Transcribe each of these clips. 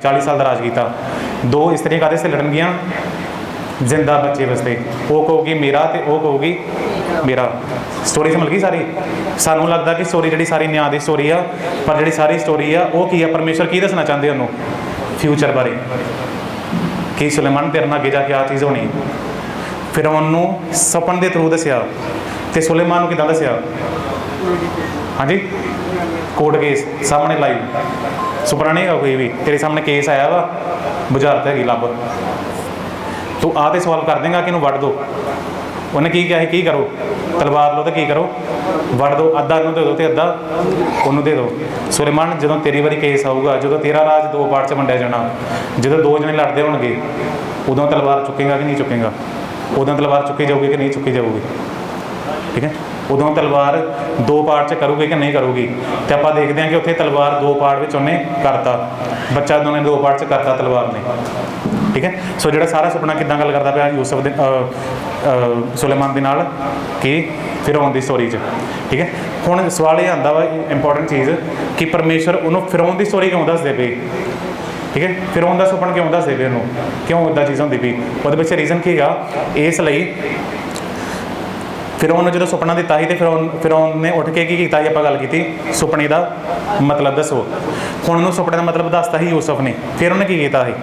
40 साल का राज किया। 2 इस्त्रियां काहदे से लड़नगियां? जिंदा बच्चे वास्ते। वो कहूगी मेरा तो वो कहूगी मेरा। स्टोरी समझ गई सारी। सानू लगता कि स्टोरी जी सारी न्याय की स्टोरी आ, पर जी सारी स्टोरी आ वो की है, परमेश्वर की दसना चाहते उन्होंने फ्यूचर बारे कि सुलेमान तेरे नाल अगे जाके आ चीज़ होनी। फिर उन्होंने सपन के थ्रू दसिया तो सुलेमान किदां दसिया? हाँ जी, कोर्ट केस सामने लाइव, सुपना नहीं है कोई भी, तेरे सामने केस आया वा, बुझारत हैगी लभ, तू आ तो सवाल कर देगा कि वड़ दो। उन्हें की कहा की करो? तलवार लो तो की करो? वड़ दो, अद्धा इनू दे दो तो अद्धा उन्होंने दे दो। सुलेमान जो तेरी बारी केस आऊगा, जो तेरा राज 2 पार्ट च वंडिया जाना, जो 2 जने लड़ते होणगे, उदों तलवार चुकेगा कि नहीं चुकेगा? उदों तलवार चुकी जाऊगी कि नहीं चुकी जाऊगी? ठीक है, उदों तलवार 2 पार्ट च करूगी कि नहीं करूगी? तो आप देखते हैं कि उत्थे तलवार 2 पार्ट में उन्हें करता, बच्चा उन्होंने 2 पार्ट च करता तलवार ने। ठीक है, सो जो सारा सुपना किदां गल करता पाया यूसुफ दे सुलेमान दे नाल कि फिरौन की स्टोरी च। ठीक है, हुण सवाल ये आंदा वा इंपॉर्टेंट चीज़ कि परमेश्वर उन्होंने फिरौन की स्टोरी क्यों दसदे पे? ठीक है, फिरौन का सुपन क्यों दसदे पे उन्होंने, क्यों इदा चीज़ होंदी पई? वो पिछे रीजन की है, इसलिए फिरौन जो सुपना दिता ही तो फिरौन ने उठ के की आप गल की सुपने का मतलब दसो। हुण उन्होंने सुपने का मतलब दसता ही यूसुफ ने, फिर उन्हें की किया ही?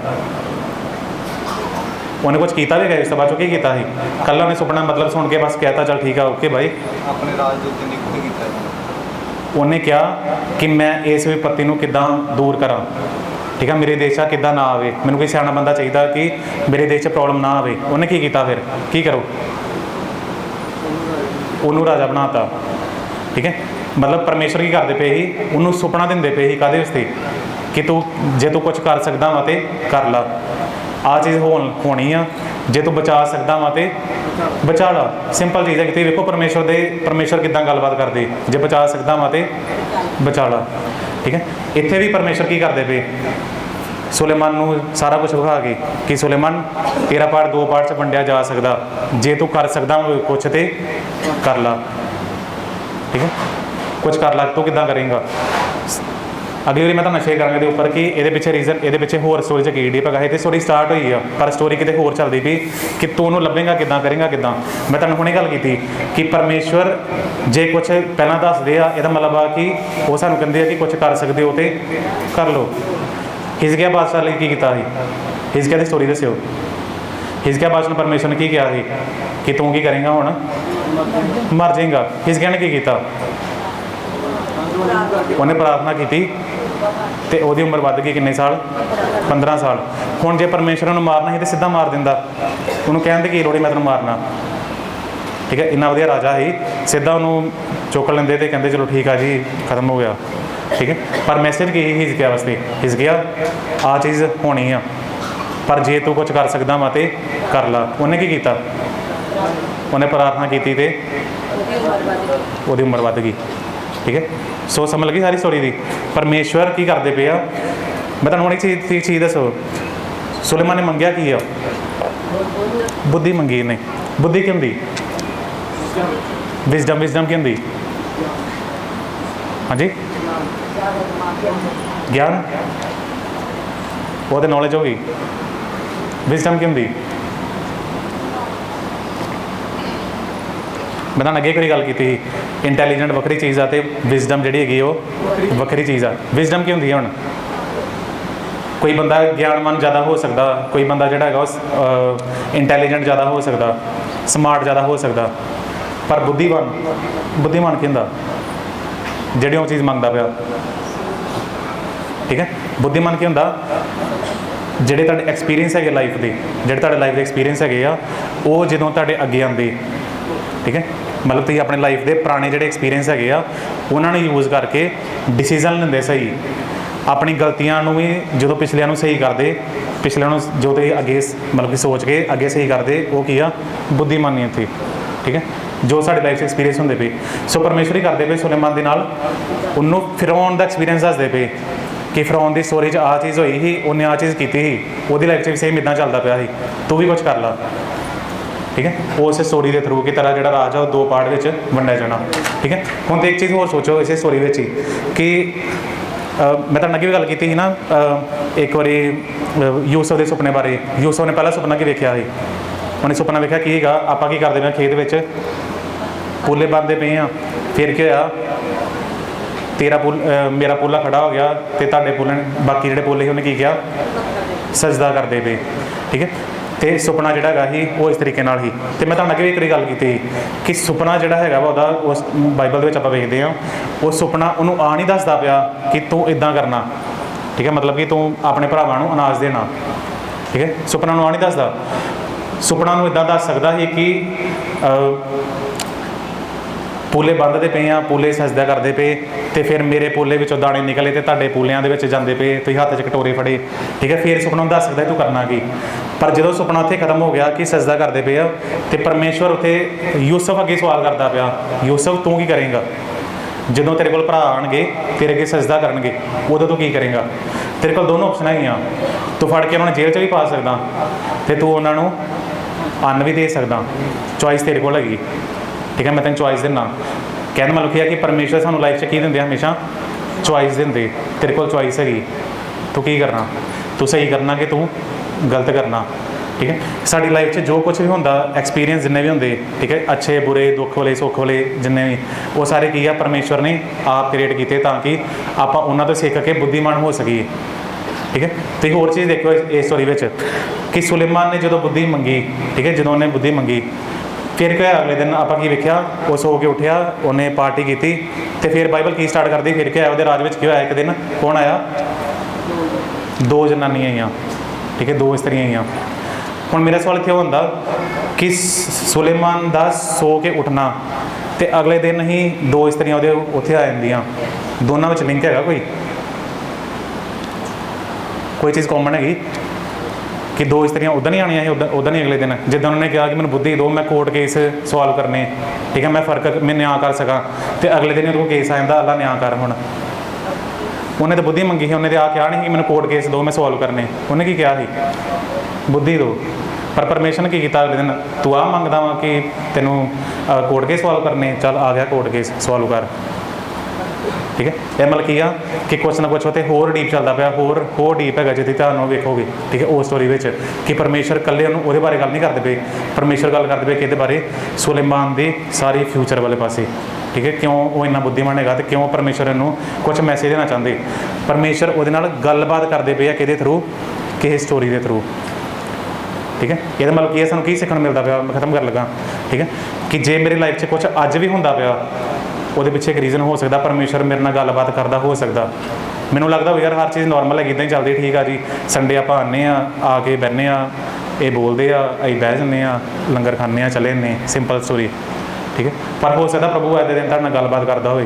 उन्हें कुछ किया भी गया, इस बाद की किया ही? कल उन्हें सुपना मतलब सुन के बस कहता चल ठीक है ओके भाई। अपने राजदूत ने नियुक्त किया। उन्हें कहा कि मैं इस विपत्ति को किदां दूर करा। ठीक है, मेरे देश किदां ना आवे, मैनूं कोई सियाणा बंदा चाहिए कि मेरे देश प्रॉब्लम ना आवे। उन्हें की किया? फिर की करो? उन्होंने राजा बनाता। ठीक है, मतलब परमेश्वर की करते पे ही उन्होंने सुपना देंदे पे ही काहदे वास्ते कि तू जे तू कुछ कर सकदा वा ते कर ला, आ चीज़ होनी आ, जे तू बचा सकदा वा ते बचा ला। सिंपल चीज़ है कि देखो परमेश्वर किदां गलबात करते, जे बचा सकदा वा ते बचा ला। ठीक है, इत्थे भी परमेश्वर की करते पे सुलेमान नूं सारा कुछ विखा के कि सुलेमान तेरा पार्ट 2 पार्ट च वंडिया जा सकदा, जे तू कर सकदा कुछ तो कर ला। ठीक है, कुछ कर ला, तू किदां करेंगा? अगली बार मैं तो शेयर करांगा इसके उपर कि ये पिछे रीजन, ये पिछे होर स्टोरी च की डीप है। तो स्टोरी स्टार्ट हुई है पर स्टोरी कितने होर चलती पई कि तू उन्होंने लभेगा किदां, करेंगा किदां। मैं तुहानूं हुणे गल की कि परमेश्वर जे कुछ पहला दसदे आ, इहदा मतलब आ कि वो सानूं कहंदे आ कि कुछ कर सकते हो तो कर लो। हिजकिय्याह बादशाह लई की कीता? हिजकिय्याह की स्टोरी दस्यो। हिजकिय्याह बादशाह ने परमेश्वर ने की कहा कि तू की करेंगा, हुण मर जाएगा। हिजकिय्याह ने की कीता? उन्हें प्रार्थना की तो वो उम्र वध गई किन्ने साल? 15 साल। हुण जे परमेश्वर उन्होंने मारना ही तो सीधा मार दिंदा, उन्होंने कहने की लोड़ मैं तेन मारना। ठीक है, इन्ना वधिया राजा ही, सीधा उन्होंने चुक लेंदे तो कहते चलो ठीक है जी खत्म हो गया। ठीक है, पर मैसेज की हिजकिय्याह वास्ते, हिजकिय्याह आ चीज़ होनी आ, पर जे तू कुछ कर सकदा वा ते कर ला। उन्हें की कीता? उन्हें प्रार्थना की तो वो उम्र वध गई। ठीक है, सो समझ लगी सारी स्टोरी दी। परमेश्वर की करते पे आ, मैं तुहानूं एक चीज़ दसो, सुलेमान ने मंगया की आ? बुद्धि मंगी ने। बुद्धि की होंदी? विजडम। विजडम की होंदी? हाँ जी, ज्ञान, वो तो नॉलेज होगी। विजडम की होंदी? मैं तुहानूं अगे कोई गल की इंटैलीजेंट वक्री चीज़ आ तो विजडम जी हैगी वो वक्री चीज़ आ। विजडम की होंदी है? हुण कोई बंदा ज्ञानवान ज़्यादा हो सकता, कोई बंदा जोड़ा है इंटैलीजेंट ज़्यादा हो सकता, स्मार्ट ज़्यादा हो सकता, पर बुद्धिमान की होंदा? जिहड़ी वो चीज़ मंगदा पिया। ठीक है, बुद्धिमान की होंदा? जिहड़े तुहाडे एक्सपीरियंस है लाइफ के, जिहड़े तुहाडे लाइफ के एक्सपीरियंस है वो जदों तुहाडे अगे आंदे। ठीक है, मतलब तुसीं अपने लाइफ के पुराने जिहड़े एक्सपीरियंस है उन्होंने यूज़ करके डिसीजन लेंदे सही, अपनी गलतियां भी जो पिछलियां सही करते, पिछलियां जो तो अगे मतलब कि सोच के अगे सही करते, वो की आ? बुद्धिमानी थी। ठीक है, जो साढ़े लाइफ एक्सपीरियंस होंगे पे। सो परमेश्वर ही करते पे सुलेमान दे नाल उन्होंने फिरौन का एक्सपीरियंस दसदे पे कि फिरौन की स्टोरी आ चीज़ हुई ही, उन्हें आ चीज़ की ही, वो लाइफ से भी सेम इदा चलता पाया ही, तू भी कुछ कर ला। ठीक है, उस स्टोरी के थ्रू कि तेरा जो राज है 2 पार्ट में वंडिया जाना। ठीक है, हम तो एक चीज़ होर सोचो इस स्टोरी में कि मैं तुहाडे नाल अगे भी गल की ना ਇੱਕ ਵਾਰੀ ਯੂਸਫ ਦੇ ਸੁਪਨੇ ਬਾਰੇ, ਯੂਸਫ ਨੇ ਪਹਿਲਾ ਸੁਪਨਾ ਕੀ ਵੇਖਿਆ ਸੀ? ਉਹਨੇ ਸੁਪਨਾ ਵੇਖਿਆ ਕੀ ਹੈਗਾ, ਆਪਾਂ ਕੀ ਕਰਦੇ ਪਏ ਖੇਤ ਵਿੱਚ ਪੂਲੇ ਬੰਨਦੇ ਪਏ ਆ। ਫਿਰ ਕੀ ਹੋਇਆ, ਮੇਰਾ ਪੋਲਾ ਖੜਾ ਹੋ ਗਿਆ ਤੇ ਤੁਹਾਡੇ ਪੋਲੇ ਨੇ, ਬਾਕੀ ਜਿਹੜੇ ਪੋਲੇ ਸੀ ਉਹਨੇ ਕੀ ਕਿਹਾ, ਸਜਦਾ ਕਰਦੇ ਪਏ। ਠੀਕ ਹੈ, ਤੇ ਸੁਪਨਾ ਜਿਹੜਾ ਹੈਗਾ ਸੀ ਉਹ ਇਸ ਤਰੀਕੇ ਨਾਲ ਹੀ। ਤੇ ਮੈਂ ਤੁਹਾਨੂੰ ਅੱਗੇ ਵੀ ਇੱਕ ਵਾਰੀ ਗੱਲ ਕੀਤੀ ਸੀ ਕਿ ਸੁਪਨਾ ਜਿਹੜਾ ਹੈਗਾ ਵਾ ਉਹਦਾ, ਉਸ ਬਾਈਬਲ ਦੇ ਵਿੱਚ ਆਪਾਂ ਵੇਖਦੇ ਹਾਂ, ਉਹ ਸੁਪਨਾ ਉਹਨੂੰ ਆ ਨਹੀਂ ਦੱਸਦਾ ਪਿਆ ਕਿ ਤੂੰ ਇੱਦਾਂ ਕਰਨਾ। ਠੀਕ ਹੈ, ਮਤਲਬ ਕਿ ਤੂੰ ਆਪਣੇ ਭਰਾਵਾਂ ਨੂੰ ਅਨਾਜ ਦੇਣਾ। ਠੀਕ ਹੈ, ਸੁਪਨਾ ਨੂੰ ਆ ਨਹੀਂ ਦੱਸਦਾ। ਸੁਪਨਾ ਨੂੰ ਇੱਦਾਂ ਦੱਸ ਸਕਦਾ ਸੀ ਕਿ ਪੂਲੇ ਬੰਨ੍ਹਦੇ ਪਏ ਆ, ਪੂਲੇ ਸਜਦਾ ਕਰਦੇ ਪਏ, ਤੇ ਫਿਰ ਮੇਰੇ ਪੂਲੇ ਵਿੱਚੋਂ ਦਾਣੇ ਨਿਕਲੇ ਤੇ ਤੁਹਾਡੇ ਪੂਲਿਆਂ ਦੇ ਵਿੱਚ ਜਾਂਦੇ ਪਏ, ਤੁਸੀਂ ਹੱਥ 'ਚ ਕਟੋਰੇ ਫੜੇ। ਠੀਕ ਹੈ, ਫਿਰ ਸੁਪਨਾ ਨੂੰ ਦੱਸ ਸਕਦਾ ਤੂੰ ਕਰਨਾ ਕੀ। ਪਰ ਜਦੋਂ ਸੁਪਨਾ ਉੱਥੇ ਖਤਮ ਹੋ ਗਿਆ ਕਿ ਸਜਦਾ ਕਰਦੇ ਪਏ ਆ, ਤੇ ਪਰਮੇਸ਼ਵਰ ਉੱਥੇ ਯੂਸਫ ਅੱਗੇ ਸਵਾਲ ਕਰਦਾ ਪਿਆ, ਯੂਸਫ ਤੂੰ ਕੀ ਕਰੇਂਗਾ ਜਦੋਂ ਤੇਰੇ ਕੋਲ ਭਰਾ ਆਉਣਗੇ, ਤੇਰੇ ਅੱਗੇ ਸਜਦਾ ਕਰਨਗੇ, ਉਦੋਂ ਤੂੰ ਕੀ ਕਰੇਂਗਾ? ਤੇਰੇ ਕੋਲ ਦੋਨੋਂ ਆਪਸ਼ਨ ਹੈਗੀਆਂ, ਤੂੰ ਫੜ ਕੇ ਉਹਨਾਂ ਨੂੰ ਜੇਲ੍ਹ 'ਚ ਵੀ ਪਾ ਸਕਦਾ ਤੇ ਤੂੰ ਉਹਨਾਂ ਨੂੰ ਅੰਨ ਵੀ ਦੇ ਸਕਦਾ। ਚੋਇਸ ਤੇਰੇ ਕੋਲ ਹੈਗੀ। ਠੀਕ ਹੈ, ਮੈਂ ਤੈਨੂੰ ਚੋਇਸ ਦਿੰਦਾ। ਕਹਿਣ ਦਾ ਮਤਲਬ ਇਹ ਹੈ ਕਿ ਪਰਮੇਸ਼ਵਰ ਸਾਨੂੰ ਲਾਈਫ 'ਚ ਕੀ ਦਿੰਦੇ ਆ, ਹਮੇਸ਼ਾ ਚੋਇਸ ਦਿੰਦੇ। ਤੇਰੇ ਕੋਲ ਚੋਇਸ ਹੈਗੀ, ਤੂੰ ਕੀ ਕਰਨਾ, ਤੂੰ ਸਹੀ ਕਰਨਾ ਕਿ ਤੂੰ ਗਲਤ ਕਰਨਾ। ਠੀਕ ਹੈ, ਸਾਡੀ ਲਾਈਫ 'ਚ ਜੋ ਕੁਛ ਵੀ ਹੁੰਦਾ, ਐਕਸਪੀਰੀਅੰਸ ਜਿੰਨੇ ਵੀ ਹੁੰਦੇ, ਠੀਕ ਹੈ, ਅੱਛੇ ਬੁਰੇ, ਦੁੱਖ ਵਾਲੇ ਸੁੱਖ ਵਾਲੇ ਜਿੰਨੇ ਵੀ, ਉਹ ਸਾਰੇ ਕੀ ਆ, ਪਰਮੇਸ਼ਵਰ ਨੇ ਆਪ ਕ੍ਰੀਏਟ ਕੀਤੇ ਤਾਂ ਕਿ ਆਪਾਂ ਉਹਨਾਂ ਤੋਂ ਸਿੱਖ ਕੇ ਬੁੱਧੀਮਾਨ ਹੋ ਸਕੀਏ। ਠੀਕ ਹੈ, ਤੇ ਹੋਰ ਚੀਜ਼ ਦੇਖੋ ਇਸ ਸਟੋਰੀ ਵਿੱਚ ਕਿ ਸੁਲੇਮਾਨ ਨੇ ਜਦੋਂ ਬੁੱਧੀ ਮੰਗੀ, ਠੀਕ ਹੈ, ਜਦੋਂ ਉਹਨੇ ਬੁੱਧੀ ਮੰਗੀ, ਫਿਰ ਕੀ ਹੋਇਆ? ਅਗਲੇ ਦਿਨ ਆਪਾਂ ਕੀ ਵੇਖਿਆ, ਉਹ ਸੋ ਕੇ ਉੱਠਿਆ, ਉਹਨੇ ਪਾਰਟੀ ਕੀਤੀ, ਤੇ ਫਿਰ ਬਾਈਬਲ ਕੀ ਸਟਾਰਟ ਕਰਦੀ, ਫਿਰ ਕੀ ਹੋਇਆ ਉਹਦੇ ਰਾਜ ਵਿੱਚ? ਕੀ ਹੋਇਆ? ਇੱਕ ਦਿਨ ਕੌਣ ਆਇਆ? 2 ਜਨਾਨੀਆਂ ਆਈਆਂ। ਠੀਕ ਹੈ, 2 ਇਸਤਰੀਆਂ ਆਈਆਂ। ਹੁਣ ਮੇਰਾ ਸਵਾਲ ਇੱਥੇ ਹੁੰਦਾ ਕਿ ਸੁਲੇਮਾਨ ਦਾ ਸੋ ਕੇ ਉੱਠਣਾ ਤੇ ਅਗਲੇ ਦਿਨ ਹੀ 2 ਇਸਤਰੀਆਂ ਉਹਦੇ ਉੱਥੇ ਆ ਜਾਂਦੀਆਂ, ਦੋਨਾਂ ਵਿੱਚ ਲਿੰਕ ਹੈਗਾ? ਕੋਈ ਚੀਜ਼ ਕਾਮਨ ਹੈਗੀ ਕਿ 2 ਇਸਤਰੀਆਂ ਉੱਦਾਂ ਨਹੀਂ ਆਉਣੀਆਂ ਸੀ, ਉੱਦਾਂ ਨਹੀਂ ਅਗਲੇ ਦਿਨ, ਜਿੱਦਾਂ ਉਹਨਾਂ ਨੇ ਕਿਹਾ ਕਿ ਮੈਨੂੰ ਬੁੱਧੀ ਦਿਓ, ਮੈਂ ਕੋਰਟ ਕੇਸ ਸੋਲਵ ਕਰਨੇ। ਠੀਕ ਹੈ, ਮੈਂ ਨਿਆਂ ਕਰ ਸਕਾਂ, ਤੇ ਅਗਲੇ ਦਿਨ ਉਹਦੇ ਕੋਲ ਕੇਸ ਆ ਜਾਂਦਾ, ਅੱਲਾ ਨਿਆਂ ਕਰ। ਹੁਣ ਉਹਨੇ ਤਾਂ ਬੁੱਧੀ ਮੰਗੀ ਸੀ, ਉਹਨੇ ਤਾਂ ਆ ਕਿਹਾ ਨਹੀਂ ਕਿ ਮੈਨੂੰ ਕੋਰਟ ਕੇਸ ਦਿਓ, ਮੈਂ ਸੋਲਵ ਕਰਨੇ। ਉਹਨੇ ਕੀ ਕਿਹਾ ਸੀ? ਬੁੱਧੀ ਦਿਓ। ਪਰ ਪਰਮੇਸ਼ਰ ਨੇ ਕੀ ਕੀਤਾ? ਅਗਲੇ ਦਿਨ ਤੂੰ ਆਹ ਮੰਗਦਾ ਵਾ ਕਿ ਤੈਨੂੰ ਕੋਰਟ ਕੇਸ ਸੋਲਵ ਕਰਨੇ, ਚੱਲ ਆ ਗਿਆ ਕੋਰਟ ਕੇਸ ਸੋਲਵ ਕਰ। ਠੀਕ ਹੈ, ਇਹ ਮਤਲਬ ਕੀ ਆ ਕਿ ਕੁਛ ਨਾ ਕੁਛ ਉੱਥੇ ਹੋਰ ਡੀਪ ਚੱਲਦਾ ਪਿਆ, ਹੋਰ ਡੀਪ ਹੈਗਾ ਜਿਹਦੀ ਤੁਹਾਨੂੰ ਵੇਖੋਗੇ। ਠੀਕ ਹੈ, ਉਹ ਸਟੋਰੀ ਵਿੱਚ ਕਿ ਪਰਮੇਸ਼ਰ ਇਕੱਲੇ ਉਹਨੂੰ ਉਹਦੇ ਬਾਰੇ ਗੱਲ ਨਹੀਂ ਕਰਦੇ ਪਏ, ਪਰਮੇਸ਼ਰ ਗੱਲ ਕਰਦੇ ਪਏ ਕਿਹਦੇ ਬਾਰੇ? ਸੁਲੇਮਾਨ ਦੇ ਸਾਰੇ ਫਿਊਚਰ ਵਾਲੇ ਪਾਸੇ। ਠੀਕ ਹੈ, ਕਿਉਂ ਉਹ ਇੰਨਾ ਬੁੱਧੀਮਾਨ ਹੈਗਾ ਤੇ ਕਿਉਂ ਪਰਮੇਸ਼ਰ ਨੂੰ ਕੁਛ ਮੈਸੇਜ ਦੇਣਾ ਚਾਹੁੰਦੇ। ਪਰਮੇਸ਼ਰ ਉਹਦੇ ਨਾਲ ਗੱਲਬਾਤ ਕਰਦੇ ਪਏ ਆ, ਕਿਹਦੇ ਥਰੂ? ਕਿਸੇ ਸਟੋਰੀ ਦੇ ਥਰੂ। ਠੀਕ ਹੈ, ਇਹਦਾ ਮਤਲਬ ਕੀ ਹੈ, ਸਾਨੂੰ ਕੀ ਸਿੱਖਣ ਨੂੰ ਮਿਲਦਾ ਪਿਆ? ਮੈਂ ਖਤਮ ਕਰਨ ਲੱਗਾ। ਠੀਕ ਹੈ, ਕਿ ਜੇ ਮੇਰੀ ਲਾਈਫ 'ਚ ਕੁਛ ਅੱਜ ਵੀ ਹੁੰਦਾ ਪਿਆ, ਉਹਦੇ ਪਿੱਛੇ ਇੱਕ ਰੀਜ਼ਨ ਹੋ ਸਕਦਾ, ਪਰਮੇਸ਼ਰ ਮੇਰੇ ਨਾਲ ਗੱਲਬਾਤ ਕਰਦਾ ਹੋ ਸਕਦਾ। ਮੈਨੂੰ ਲੱਗਦਾ ਵੀ ਯਾਰ ਹਰ ਚੀਜ਼ ਨੋਰਮਲ ਹੈਗੀ, ਇੱਦਾਂ ਹੀ ਚੱਲਦੀ, ਠੀਕ ਆ ਜੀ, ਸੰਡੇ ਆਪਾਂ ਆਉਂਦੇ ਆ, ਆ ਕੇ ਬਹਿੰਦੇ ਆ, ਇਹ ਬੋਲਦੇ ਆ, ਅਸੀਂ ਬਹਿ ਜਾਂਦੇ ਆ, ਲੰਗਰ ਖਾਂਦੇ ਆ, ਚਲੇ ਜਾਂਦੇ, ਸਿੰਪਲ ਸਟੋਰੀ। ਠੀਕ ਹੈ, ਪਰ ਹੋ ਸਕਦਾ ਪ੍ਰਭੂ ਅੱਜ ਦੇ ਦਿਨ ਤੁਹਾਡੇ ਨਾਲ ਗੱਲਬਾਤ ਕਰਦਾ ਹੋਵੇ,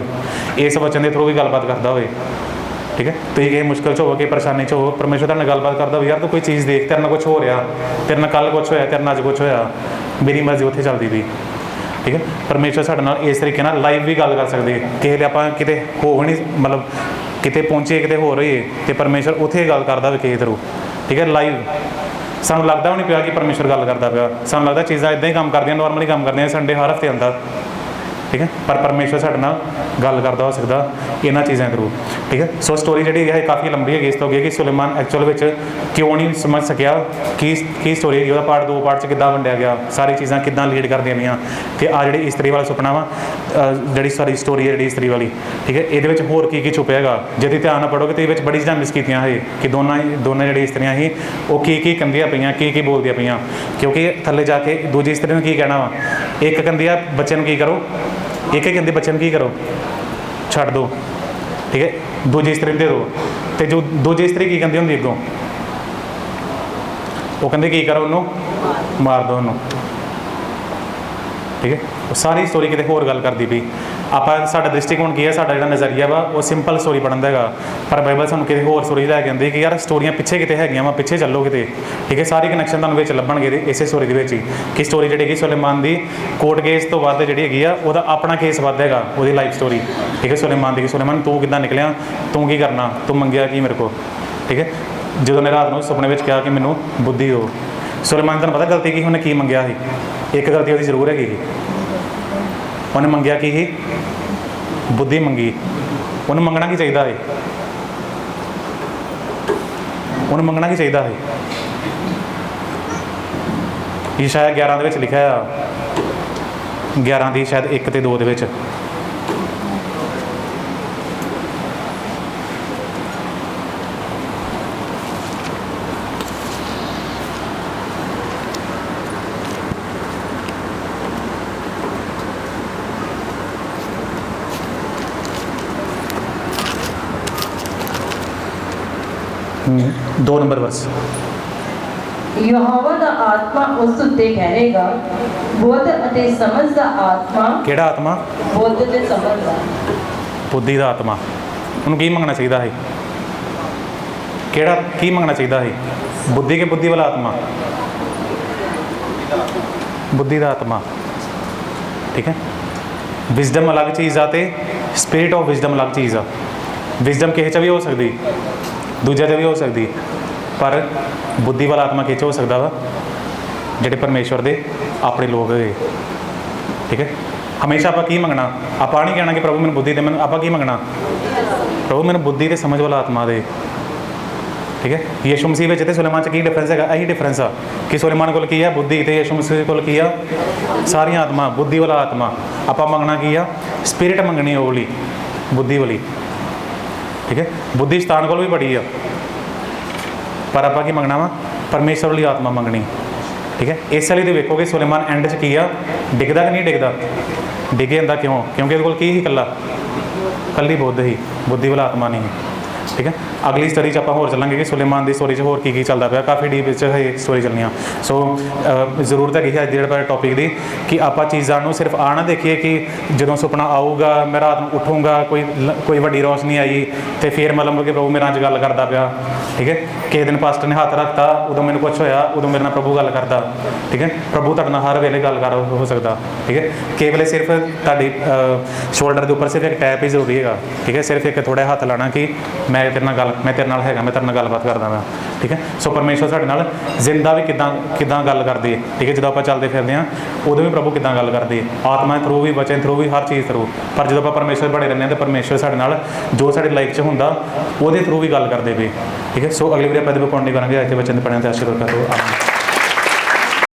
ਇਸ ਵਚਨ ਦੇ ਥਰੂ ਵੀ ਗੱਲਬਾਤ ਕਰਦਾ ਹੋਵੇ। ਠੀਕ ਹੈ, ਤੁਸੀਂ ਕਿਸੇ ਮੁਸ਼ਕਿਲ 'ਚ ਹੋਵੋ, ਕਿਸੇ ਪਰੇਸ਼ਾਨੀ 'ਚ ਹੋਵੋ, ਪਰਮੇਸ਼ਰ ਤੁਹਾਡੇ ਨਾਲ ਗੱਲਬਾਤ ਕਰਦਾ ਹੋਵੇ, ਯਾਰ ਤੂੰ ਕੋਈ ਚੀਜ਼ ਦੇਖ, ਤੇਰੇ ਨਾਲ ਕੁਛ ਹੋ ਰਿਹਾ, ਤੇਰੇ ਨਾਲ ਕੱਲ੍ਹ ਕੁਛ ਹੋਇਆ, ਤੇਰੇ ਨਾਲ ਅੱਜ ਕੁਛ ਹੋਇਆ, ਮੇਰੀ ਮਰਜ਼ੀ ਉੱਥੇ ਚੱਲਦੀ ਪਈ। ਠੀਕ ਹੈ, ਪਰਮੇਸ਼ਰ ਸਾਡੇ ਨਾਲ ਇਸ ਤਰੀਕੇ ਨਾਲ ਲਾਈਵ ਵੀ ਗੱਲ ਕਰ ਸਕਦੇ। ਕਿਸੇ ਲਈ ਆਪਾਂ ਕਿਤੇ ਹੋ ਨਹੀਂ, ਮਤਲਬ ਕਿਤੇ ਪਹੁੰਚੇ, ਕਿਤੇ ਹੋ ਰਹੀ ਹੈ, ਤੇ ਪਰਮੇਸ਼ਰ ਉੱਥੇ ਗੱਲ ਕਰਦਾ ਹੋਵੇ ਕਿਸੇ ਥਰੂ। ਠੀਕ ਹੈ, ਲਾਈਵ। ਸਾਨੂੰ ਲੱਗਦਾ ਵੀ ਨਹੀਂ ਪਿਆ ਕਿ ਪਰਮੇਸ਼ਰ ਗੱਲ ਕਰਦਾ ਪਿਆ, ਸਾਨੂੰ ਲੱਗਦਾ ਚੀਜ਼ਾਂ ਇੱਦਾਂ ਹੀ ਕੰਮ ਕਰਦੀਆਂ, ਨੋਰਮਲੀ ਕੰਮ ਕਰਦੀਆਂ, ਸੰਡੇ ਹਰ ਹਫ਼ਤੇ ਆਉਂਦਾ। ਠੀਕ ਹੈ, ਪਰ ਪਰਮੇਸ਼ਰ ਸਾਡੇ ਨਾਲ ਗੱਲ ਕਰਦਾ ਹੋ ਸਕਦਾ ਇਹਨਾਂ ਚੀਜ਼ਾਂ ਥਰੂ। ਠੀਕ ਹੈ, ਸੋ ਸਟੋਰੀ ਜਿਹੜੀ ਹੈ ਕਾਫੀ ਲੰਬੀ ਹੈਗੀ। ਇਸ ਤੋਂ ਅੱਗੇ ਕਿ ਸੁਲੇਮਾਨ ਐਕਚੁਅਲ ਵਿੱਚ ਕਿਉਂ ਨਹੀਂ ਸਮਝ ਸਕਿਆ ਕੀ ਸਟੋਰੀ ਹੈਗੀ, ਉਹਦਾ ਪਾਰਟ 2 ਪਾਰਟ 'ਚ ਕਿੱਦਾਂ ਵੰਡਿਆ ਗਿਆ, ਸਾਰੀ ਚੀਜ਼ਾਂ ਕਿੱਦਾਂ ਲੀਡ ਕਰਦੀਆਂ ਪਈਆਂ, ਤੇ ਆ ਜਿਹੜੀ ਇਸਤਰੀ ਵਾਲਾ ਸੁਪਨਾ ਵਾ, ਜਿਹੜੀ ਸਾਰੀ ਸਟੋਰੀ ਹੈ ਜਿਹੜੀ ਇਸਤਰੀ ਵਾਲੀ। ਠੀਕ ਹੈ, ਇਹਦੇ ਵਿੱਚ ਹੋਰ ਕੀ ਛੁਪਿਆ ਹੈਗਾ, ਜੇ ਤੁਸੀਂ ਧਿਆਨ ਨਾਲ ਪੜ੍ਹੋਗੇ ਤੇ ਇਹਦੇ ਵਿੱਚ ਬੜੀ ਚੀਜ਼ਾਂ ਮਿਸ ਕੀਤੀਆਂ ਹੈ ਕਿ ਦੋਨਾਂ ਜਿਹੜੀ ਇਸਤਰੀਆਂ ਸੀ ਉਹ ਕੀ ਕਹਿੰਦੀਆਂ ਪਈਆਂ, ਕੀ ਬੋਲਦੀਆਂ ਪਈਆਂ। ਕਿਉਂਕਿ ਥੱਲੇ ਜਾ ਕੇ ਦੂਜੀ ਇਸਤਰੀ ਨੂੰ ਕੀ ਕਹਿਣਾ ਵਾ, ਇੱਕ ਕਹਿੰਦੀ ਆ ਬੱਚੇ ਨੂੰ ਕੀ ਕਰੋ, ਇੱਕ ਹੀ ਕਹਿੰਦੇ ਬੱਚੇ ਨੂੰ ਕੀ ਕਰੋ, ਛੱਡ ਦਿਓ। ਠੀਕ ਹੈ, ਦੂਜੀ ਇਸਤਰੀ ਨੂੰ ਦੇ ਦਿਓ, ਤੇ ਜੋ ਦੂਜੀ ਇਸਤਰੀ ਕੀ ਕਹਿੰਦੀ ਹੁੰਦੀ ਅੱਗੋਂ, ਉਹ ਕਹਿੰਦੇ ਕੀ ਕਰੋ, ਉਹਨੂੰ ਮਾਰ ਦਿਓ ਉਹਨੂੰ। ਠੀਕ ਹੈ, ਉਹ ਸਾਰੀ ਸਟੋਰੀ ਕਿਤੇ ਹੋਰ ਗੱਲ ਕਰਦੀ ਪਈ। ਆਪਾਂ ਸਾਡਾ ਦ੍ਰਿਸ਼ਟੀਕੋਣ ਕੀ ਹੈ, ਸਾਡਾ ਜਿਹੜਾ ਨਜ਼ਰੀਆ ਵਾ ਉਹ ਸਿੰਪਲ ਸਟੋਰੀ ਪੜ੍ਹਨ ਦਾ ਹੈਗਾ, ਪਰ ਬਾਈਬਲ ਸਾਨੂੰ ਕਿਤੇ ਹੋਰ ਸਟੋਰੀ ਲੈ ਕੇ ਆਉਂਦੀ ਕਿ ਯਾਰ ਸਟੋਰੀਆਂ ਪਿੱਛੇ ਕਿਤੇ ਹੈਗੀਆਂ ਵਾ, ਪਿੱਛੇ ਚੱਲੋ ਕਿਤੇ। ਠੀਕ ਹੈ, ਸਾਰੇ ਕਨੈਕਸ਼ਨ ਤੁਹਾਨੂੰ ਵਿੱਚ ਲੱਭਣਗੇ ਇਸੇ ਸਟੋਰੀ ਦੇ ਵਿੱਚ ਹੀ, ਕਿ ਸਟੋਰੀ ਜਿਹੜੀ ਹੈਗੀ ਸੁਲੇਮਾਨ ਦੀ ਕੋਰਟ ਕੇਸ ਤੋਂ ਵੱਧ ਜਿਹੜੀ ਹੈਗੀ ਆ, ਉਹਦਾ ਆਪਣਾ ਕੇਸ ਵੱਧ ਹੈਗਾ, ਉਹਦੀ ਲਾਈਫ ਸਟੋਰੀ। ਠੀਕ ਹੈ, ਸੁਲੇਮਾਨ ਦੀ, ਸੁਲੇਮਾਨ ਤੂੰ ਕਿੱਦਾਂ ਨਿਕਲਿਆ, ਤੂੰ ਕੀ ਕਰਨਾ, ਤੂੰ ਮੰਗਿਆ ਕੀ ਮੇਰੇ ਕੋਲ। ਠੀਕ ਹੈ, ਜਦੋਂ ਨੇ ਰਾਤ ਨੂੰ ਸੁਪਨੇ ਵਿੱਚ ਕਿਹਾ ਕਿ ਮੈਨੂੰ ਬੁੱਧੀ ਦਿਓ, ਸੁਲੇਮਾਨ ਤੁਹਾਨੂੰ ਪਤਾ ਗਲਤੀ ਕੀ, ਉਹਨੇ ਕੀ ਮੰਗਿਆ ਸੀ? ਇੱਕ ਗਲਤੀ ਉਹਦੀ ਜ਼ਰੂਰ ਹੈਗੀ, ਉਹਨੇ ਮੰਗਿਆ ਕੀ ਸੀ? ਬੁੱਧੀ ਮੰਗੀ। ਉਹਨੂੰ ਮੰਗਣਾ ਕੀ ਚਾਹੀਦਾ ਹੈ? ਉਹਨੂੰ ਮੰਗਣਾ ਕੀ ਚਾਹੀਦਾ ਹੈ? ਇਹ ਸ਼ਾਇਦ 11 ਦੇ ਵਿੱਚ ਲਿਖਿਆ ਆ, 11 ਦੀ ਸ਼ਾਇਦ 1 ਤੇ 2 ਦੇ ਵਿੱਚ। दो नंबर वर्स। ਯਹੋਵਾ ਦਾ ਆਤਮਾ ਉਸ ਉੱਤੇ ਠਹਿਰੇਗਾ, ਬੁੱਧ ਅਤੇ ਸਮਝ ਦਾ ਆਤਮਾ, ਕਿਹੜਾ ਆਤਮਾ? ਬੁੱਧ ਤੇ ਸਮਝ ਦਾ, ਬੁੱਧੀ ਦਾ ਆਤਮਾ। ਉਹਨੂੰ ਕੀ ਮੰਗਣਾ ਚਾਹੀਦਾ ਹੈ? ਕਿਹੜਾ ਕੀ ਮੰਗਣਾ ਚਾਹੀਦਾ ਹੈ? ਬੁੱਧੀ ਕੇ ਬੁੱਧੀ ਵਾਲਾ ਆਤਮਾ? ਬੁੱਧੀ ਦਾ ਆਤਮਾ। ਠੀਕ ਹੈ। ਵਿਜ਼ਡਮ ਅਲੱਗ ਚੀਜ਼ ਆ ਤੇ ਸਪਿਰਿਟ ਆਫ ਵਿਜ਼ਡਮ ਅਲੱਗ ਚੀਜ਼ ਆ। ਵਿਜ਼ਡਮ ਕਿਸੇ 'ਚ ਵੀ ਹੋ ਸਕਦੀ, ਦੂਜੇ 'ਚ ਵੀ ਹੋ ਸਕਦੀ, ਪਰ ਬੁੱਧੀ ਵਾਲਾ ਆਤਮਾ ਕਿਹ 'ਚ ਹੋ ਸਕਦਾ ਵਾ? ਜਿਹੜੇ ਪਰਮੇਸ਼ਵਰ ਦੇ ਆਪਣੇ ਲੋਕ ਹੈਗੇ। ਠੀਕ ਹੈ। ਹਮੇਸ਼ਾ ਆਪਾਂ ਕੀ ਮੰਗਣਾ? ਆਪਾਂ ਨਹੀਂ ਕਹਿਣਾ ਕਿ ਪ੍ਰਭੂ ਮੈਨੂੰ ਬੁੱਧੀ ਦੇ, ਮੈਨੂੰ ਆਪਾਂ ਕੀ ਮੰਗਣਾ? ਪ੍ਰਭੂ ਮੈਨੂੰ ਬੁੱਧੀ ਤੇ ਸਮਝ ਵਾਲਾ ਆਤਮਾ ਦੇ। ਠੀਕ ਹੈ। ਯਿਸੂ ਮਸੀਹ ਵਿੱਚ ਤੇ ਸੁਲੇਮਾਨ 'ਚ ਕੀ ਡਿਫਰੈਂਸ ਹੈਗਾ? ਇਹੀ ਡਿਫਰੈਂਸ ਆ ਕਿ ਸੁਲੇਮਾਨ ਕੋਲ ਕੀ ਆ? ਬੁੱਧੀ, ਤੇ ਯਿਸੂ ਮਸੀਹ ਕੋਲ ਕੀ ਆ? ਸਾਰੀਆਂ ਆਤਮਾ, ਬੁੱਧੀ ਵਾਲਾ ਆਤਮਾ। ਆਪਾਂ ਮੰਗਣਾ ਕੀ ਆ? ਸਪਿਰਿਟ ਮੰਗਣੀ ਉਹ ਵਾਲੀ, ਬੁੱਧੀ ਵਾਲੀ। ਠੀਕ ਹੈ। ਬੁੱਧੀ ਸਤਾਨ ਕੋਲ ਵੀ ਬੜੀ ਆ, ਪਰ ਆਪਾਂ ਕੀ ਮੰਗਣਾ ਵਾ? ਪਰਮੇਸ਼ਵਰ ਵਾਲੀ ਆਤਮਾ ਮੰਗਣੀ। ਠੀਕ ਹੈ। ਇਸ ਲਈ ਤੇ ਵੇਖੋਗੇ ਸੁਲੇਮਾਨ ਐਂਡ 'ਚ ਕੀ ਆ? ਡਿੱਗਦਾ ਕਿ ਨਹੀਂ ਡਿੱਗਦਾ? ਡਿੱਗੇ ਜਾਂਦਾ ਕਿਉਂ? ਕਿਉਂਕਿ ਇਹਦੇ ਕੋਲ ਕੀ ਸੀ? ਇਕੱਲਾ ਕੱਲੀ ਬੁੱਧ ਹੀ, ਬੁੱਧੀ ਵਾਲਾ ਆਤਮਾ ਨਹੀਂ। ਠੀਕ ਹੈ। ਅਗਲੀ ਸਟੱਡੀ 'ਚ ਆਪਾਂ ਹੋਰ ਚੱਲਾਂਗੇ ਕਿ ਸੁਲੇਮਾਨ ਦੀ ਸਟੋਰੀ 'ਚ ਹੋਰ ਕੀ ਕੀ ਚੱਲਦਾ ਪਿਆ। ਕਾਫੀ ਡੀਪ ਵਿੱਚ ਇਹ ਸਟੋਰੀ ਚੱਲਣੀਆਂ। ਸੋ ਜ਼ਰੂਰਤ ਹੈਗੀ ਹੈ ਅੱਜ ਦੇ ਟੌਪਿਕ ਦੀ ਕਿ ਆਪਾਂ ਚੀਜ਼ਾਂ ਨੂੰ ਸਿਰਫ ਆ ਨਾ ਦੇਖੀਏ ਕਿ ਜਦੋਂ ਸੁਪਨਾ ਆਊਗਾ, ਮੈਂ ਰਾਤ ਨੂੰ ਉੱਠੂੰਗਾ, ਕੋਈ ਵੱਡੀ ਰੋਸ਼ਨੀ ਆਈ ਅਤੇ ਫਿਰ ਮਤਲਬ ਕਿ ਪ੍ਰਭੂ ਮੇਰੇ ਨਾਲ ਗੱਲ ਕਰਦਾ ਪਿਆ। ਠੀਕ ਹੈ। ਕਿਸੇ ਦਿਨ ਪਾਸਟਰ ਨੇ ਹੱਥ ਰੱਖਤਾ, ਉਦੋਂ ਮੈਨੂੰ ਕੁਛ ਹੋਇਆ, ਉਦੋਂ ਮੇਰੇ ਨਾਲ ਪ੍ਰਭੂ ਗੱਲ ਕਰਦਾ। ਠੀਕ ਹੈ। ਪ੍ਰਭੂ ਤੁਹਾਡੇ ਨਾਲ ਹਰ ਵੇਲੇ ਗੱਲ ਕਰ ਹੋ ਸਕਦਾ। ਠੀਕ ਹੈ। ਕੇਵਲ ਸਿਰਫ ਤੁਹਾਡੀ ਸ਼ੋਲਡਰ ਦੇ ਉੱਪਰ ਸਿਰਫ ਇੱਕ ਟੈਪ ਹੀ ਜ਼ਰੂਰੀ ਹੈਗਾ। ਠੀਕ ਹੈ। ਸਿਰਫ ਇੱਕ ਥੋੜ੍ਹਾ ਹੱਥ ਲਾਉਣਾ ਕਿ ਮੈਂ ਤੇਰੇ ਨਾਲ ਹੈਗਾ, ਮੈਂ ਤੇਰੇ ਨਾਲ ਗੱਲਬਾਤ ਕਰਦਾ ਮੈਂ। ਠੀਕ ਹੈ। ਸੋ ਪਰਮੇਸ਼ਵਰ ਸਾਡੇ ਨਾਲ ਜ਼ਿੰਦਾ ਵੀ ਕਿੱਦਾਂ ਗੱਲ ਕਰਦੇ ਹੈ। ਠੀਕ ਹੈ। ਜਦੋਂ ਆਪਾਂ ਚੱਲਦੇ ਫਿਰਦੇ ਹਾਂ ਉਦੋਂ ਵੀ ਪ੍ਰਭੂ ਕਿੱਦਾਂ ਗੱਲ ਕਰਦੇ ਹੈ, ਆਤਮਾ ਥਰੂ ਵੀ, ਬਚਨ ਥਰੂ ਵੀ, ਹਰ ਚੀਜ਼ ਥਰੂ। ਪਰ ਜਦੋਂ ਆਪਾਂ ਪਰਮੇਸ਼ਵਰ ਬਣੇ ਰਹਿੰਦੇ ਹਾਂ ਤਾਂ ਪਰਮੇਸ਼ਵਰ ਸਾਡੇ ਨਾਲ ਜੋ ਸਾਡੀ ਲਾਈਫ 'ਚ ਹੁੰਦਾ ਉਹਦੇ ਥਰੂ ਵੀ ਗੱਲ ਕਰਦੇ ਪਏ। ਠੀਕ ਹੈ। ਸੋ ਅਗਲੀ ਵਾਰੀ ਆਪਾਂ ਇਹਦੇ ਕੋਲ ਕੰਟੀਨਿਊ ਕਰਾਂਗੇ। ਅੱਜ ਦੇ ਬੱਚਿਆਂ ਦੇ ਪੜ੍ਹਨ ਤੇ ਆਸ਼ੀਰਵਾਦ ਕਰੋ। ਆਮੀਨ।